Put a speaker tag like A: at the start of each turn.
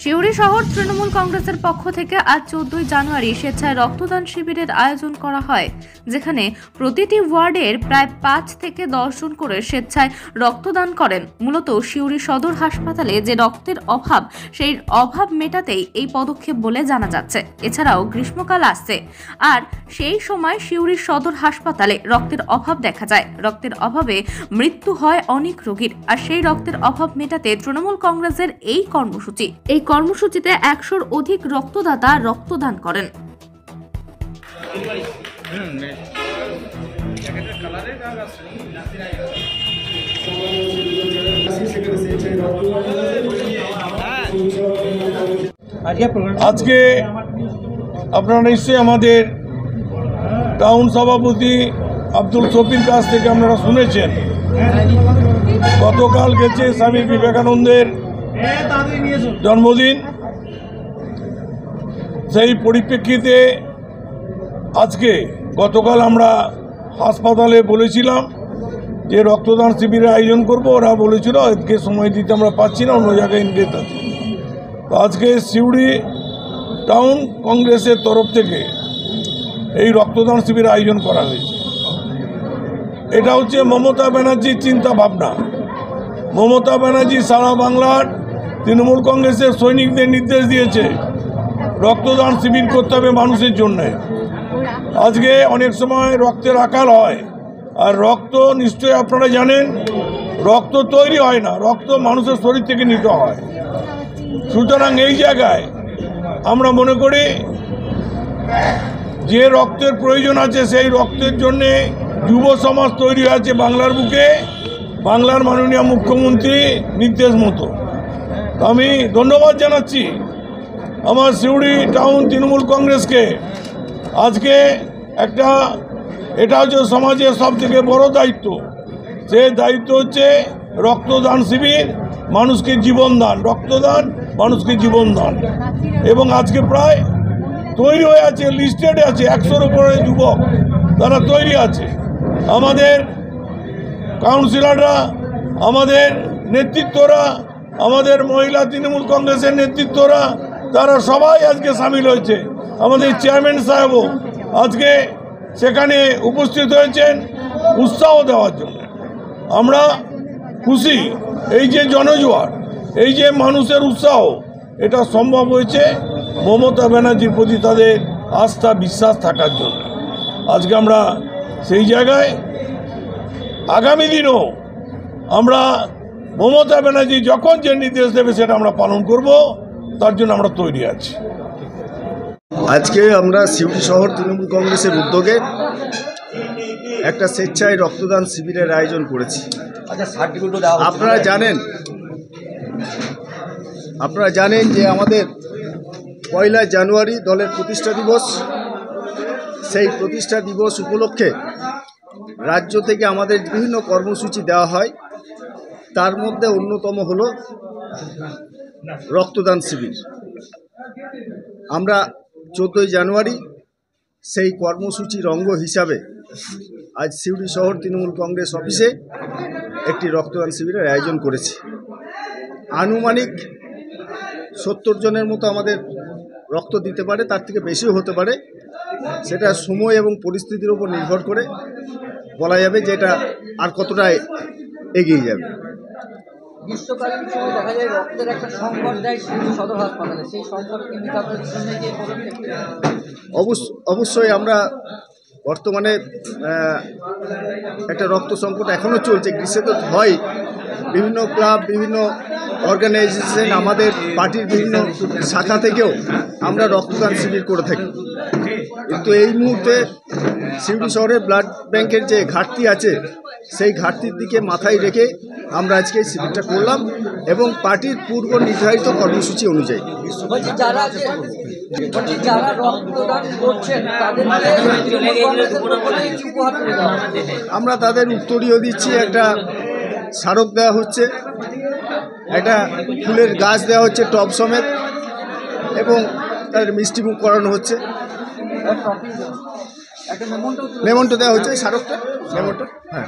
A: সিউড়ি শহর তৃণমূল কংগ্রেসের পক্ষ থেকে আজ 14 জানুয়ারি স্বেচ্ছায় রক্তদান শিবিরের আয়োজন করা হয়, যেখানে প্রতিটি ওয়ার্ডের প্রায় 5 থেকে 10 জন করে স্বেচ্ছায় রক্তদান করেন। মূলত সিউড়ি সদর হাসপাতালে যে রক্তের অভাব, সেই অভাব মেটাতেই এই পদক্ষেপ বলে জানা যাচ্ছে। এছাড়াও গ্রীষ্মকাল আসছে, আর সেই সময় সিউড়ি সদর হাসপাতালে রক্তের অভাব দেখা যায়। রক্তের অভাবে মৃত্যু হয় অনেক রোগীর, আর সেই রক্তের অভাব মেটাতে তৃণমূল কংগ্রেসের এই কর্মসূচিতে 100-র অধিক রক্তদাতা রক্তদান করেন।
B: আজকে আপনারা নিশ্চয়ই আমাদের টাউন সভাপতি আব্দুল শফির কাছ থেকে আপনারা শুনেছেন, গতকাল গেছে স্বামী বিবেকানন্দের জন্মদিন। সেই পরিপ্রেক্ষিতে আজকে গতকাল আমরা হাসপাতালে বলেছিলাম যে রক্তদান শিবিরের আয়োজন করব। ওরা বলেছিল আজকে সময় দিতে আমরা পাচ্ছি না, অন্য জায়গায় ইনভেস্ট আছে। তো আজকে সিউড়ি টাউন কংগ্রেসের তরফ থেকে এই রক্তদান শিবিরের আয়োজন করা হয়েছে। এটা হচ্ছে মমতা ব্যানার্জির চিন্তা ভাবনা। মমতা ব্যানার্জি সারা বাংলার তৃণমূল কংগ্রেসের সৈনিকদের নির্দেশ দিয়েছে রক্তদান শিবির করতে হবে মানুষের জন্যে। আজকে অনেক সময় রক্তের আকাল হয়, আর রক্ত নিশ্চয়ই আপনারা জানেন রক্ত তৈরি হয় না, রক্ত মানুষের শরীর থেকে নিতে হয়। সুতরাং এই জায়গায় আমরা মনে করি যে রক্তের প্রয়োজন আছে, সেই রক্তের জন্যে যুব সমাজ তৈরি আছে বাংলার বুকে, বাংলার মাননীয় মুখ্যমন্ত্রী নির্দেশ মতো। আমি ধন্যবাদ জানাচ্ছি আমার সিউড়ি টাউন তৃণমূল কংগ্রেসকে। আজকে এটা হচ্ছে সমাজের সবথেকে বড় দায়িত্ব। সেই দায়িত্ব হচ্ছে রক্তদান শিবির, মানুষকে জীবন দান, রক্তদান মানুষকে জীবন দান। এবং আজকে প্রায় তৈরি হয়ে আছে, লিস্টেডে আছে 100-র উপরে যুবক, তারা তৈরি আছে। আমাদের কাউন্সিলররা, আমাদের নেতৃত্বরা, আমাদের মহিলা তৃণমূল কংগ্রেসের নেতৃত্বরা, তারা সবাই আজকে সামিল হয়েছে। আমাদের চেয়ারম্যান সাহেবও আজকে সেখানে উপস্থিত হয়েছেন উৎসাহ দেওয়ার জন্য। আমরা খুশি, এই যে জনজোয়ার, এই যে মানুষের উৎসাহ, এটা সম্ভব হয়েছে মমতা ব্যানার্জির প্রতি তাদের আস্থা বিশ্বাস থাকার জন্য। আজকে আমরা সেই জায়গায় আগামী দিনও আমরা মমতা ব্যানার্জি যখন যে নির্দেশ দেবে সেটা আমরা পালন করব, তার জন্য আমরা তৈরি আছি।
C: আজকে আমরা সিউড়ি শহর তৃণমূল কংগ্রেসের উদ্যোগে একটা স্বেচ্ছায় রক্তদান শিবিরের আয়োজন করেছি। আপনারা জানেন যে আমাদের 1 জানুয়ারি দলের প্রতিষ্ঠা দিবস। সেই প্রতিষ্ঠা দিবস উপলক্ষে রাজ্য থেকে আমাদের বিভিন্ন কর্মসূচি দেওয়া হয়, তার মধ্যে অন্যতম হলো রক্তদান শিবির। আমরা 14 জানুয়ারি সেই কর্মসূচির অঙ্গ হিসাবে আজ সিউড়ি শহর তৃণমূল কংগ্রেস অফিসে একটি রক্তদান শিবিরের আয়োজন করেছি। আনুমানিক 70 জনের মতো আমাদের রক্ত দিতে পারে, তার থেকে বেশিও হতে পারে। সেটা সময় এবং পরিস্থিতির উপর নির্ভর করে বলা যাবে যে এটা আর কতটা এগিয়ে যাবে।
D: গ্রীষ্মকালীন সময় দেখা যায় রক্তের একটা সংকট দেয় সদর হাসপাতালে, সেই সংকটকে মেটানোর জন্য
C: অবশ্যই আমরা বর্তমানে একটা রক্ত সংকট এখনও চলছে। গ্রীষ্মে তো হয়, বিভিন্ন ক্লাব, বিভিন্ন অর্গানাইজেশন, আমাদের পার্টির বিভিন্ন শাখা থেকেও আমরা রক্তদান শিবির করে থাকি। কিন্তু এই মুহূর্তে সিউড়ি শহরের ব্লাড ব্যাংকের যে ঘাটতি আছে, সেই ঘাটতির দিকে মাথায় রেখে আমরা আজকে এই শিবিরটা করলাম, এবং পার্টির পূর্ব নির্ধারিত কর্মসূচি অনুযায়ী। আমরা তাদের উত্তরীয় দিচ্ছি, একটা স্মারক দেওয়া হচ্ছে, একটা ফুলের গাছ দেওয়া হচ্ছে টব সমেত, এবং তাদের মিষ্টিমুখ করানো হচ্ছে, মেমন্টো দেওয়া হচ্ছে, স্মারকটা মেমন্টো। হ্যাঁ।